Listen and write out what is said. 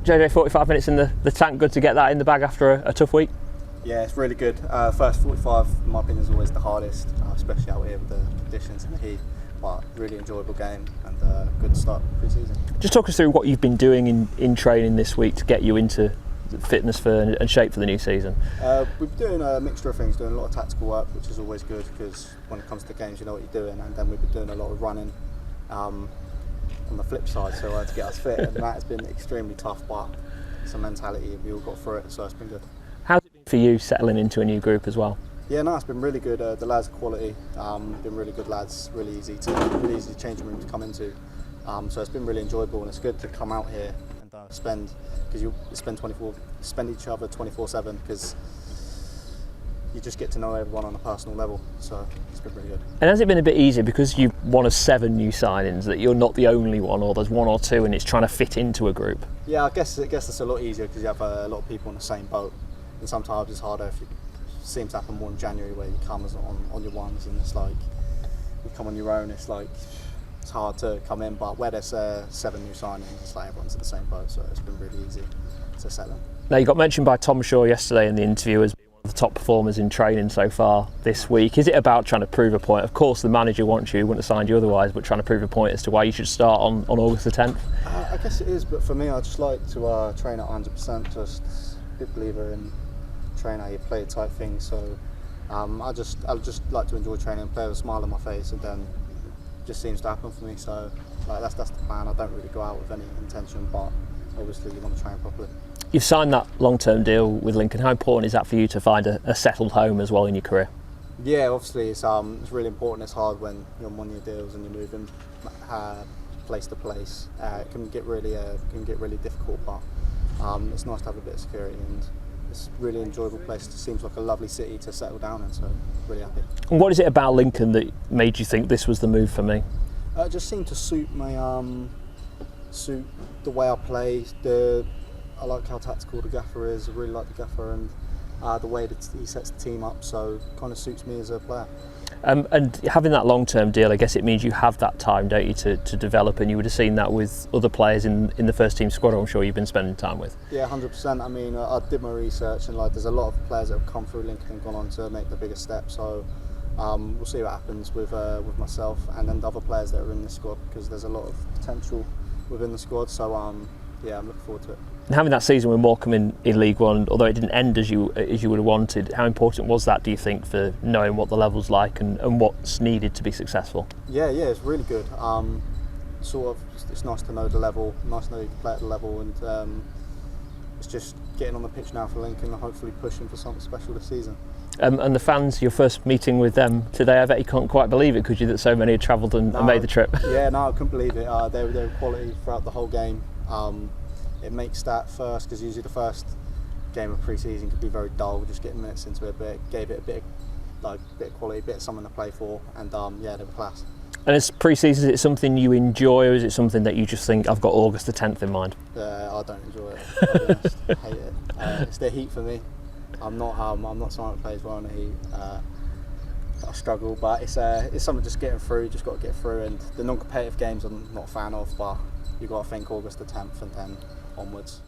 JJ, 45 minutes in the tank, good to get that in the bag after a tough week? Yeah, it's really good. First 45, in my opinion, is always the hardest, especially out here with the conditions and the heat. But really enjoyable game and good start pre-season. Just talk us through what you've been doing in training this week to get you into fitness and shape for the new season. We've been doing a mixture of things, doing a lot of tactical work, which is always good because when it comes to games you know what you're doing, and then we've been doing a lot of running on the flip side, so to get us fit, and that has been extremely tough, but it's a mentality, we all got through it, so it's been good. How's it been for you settling into a new group as well? Yeah, no, it's been really good. The lads are quality, been really good lads, really easy changing room to come into. So it's been really enjoyable, and it's good to come out here and spend each other 24/7 because you just get to know everyone on a personal level. So it's been really good. And has it been a bit easier because you're one of 7 new signings that you're not the only one, or there's 1 or 2, and it's trying to fit into a group? Yeah, I guess it's a lot easier because you have a lot of people in the same boat, and sometimes it's harder if you. Seems to happen more in January where you come on your ones, and it's like you come on your own. It's like it's hard to come in, but where there's 7 new signings, it's like everyone's in the same boat, so it's been really easy to settle in. Now, you got mentioned by Tom Shaw yesterday in the interview as being one of the top performers in training so far this week. Is it about trying to prove a point? Of course, the manager wants you, wouldn't have signed you otherwise, but trying to prove a point as to why you should start on August the 10th? I guess it is, but for me, I just like to train at 100%. Just a big believer in train how you play type thing, so I just like to enjoy training and play with a smile on my face, and then it just seems to happen for me. So like that's the plan. I don't really go out with any intention, but obviously you want to train properly. You've signed that long-term deal with Lincoln. How important is that for you to find a settled home as well in your career? Yeah, obviously it's really important. It's hard when you're on 1-year deals and you're moving place to place. It can get really difficult, but it's nice to have a bit of security, and it's a really enjoyable place. It seems like a lovely city to settle down in, so really happy. And what is it about Lincoln that made you think this was the move for me? It just seemed to suit suit the way I play. I like how tactical the gaffer is. I really like the gaffer and the way that he sets the team up, so it kind of suits me as a player. And having that long-term deal, I guess it means you have that time, don't you, to develop, and you would have seen that with other players in the first team squad I'm sure you've been spending time with. Yeah, 100%. I mean, I did my research, and there's a lot of players that have come through Lincoln and gone on to make the biggest step, so we'll see what happens with myself and then the other players that are in the squad, because there's a lot of potential within the squad, so yeah, I'm looking forward to it. And having that season with Morecambe in League One, although it didn't end as you would have wanted, how important was that, do you think, for knowing what the level's like and what's needed to be successful? Yeah, it's really good. It's nice to know the level, nice to know you can play at the level, and it's just getting on the pitch now for Lincoln and hopefully pushing for something special this season. And the fans, your first meeting with them today, I bet you can't quite believe it, could you, that so many had travelled and made the trip? Yeah, no, I couldn't believe it. They were quality throughout the whole game. It makes that first, because usually the first game of pre-season could be very dull, just getting minutes into it, but it gave it a bit of quality, a bit of something to play for, and yeah, they were class. And as pre-season, is it something you enjoy, or is it something that you just think, I've got August the 10th in mind? I don't enjoy it, I'll be honest. I hate it. It's the heat for me. I'm not someone that plays well in the heat. I struggle, but it's something just getting through, just got to get through, and the non-competitive games I'm not a fan of, but you've got to think August the 10th and then onwards.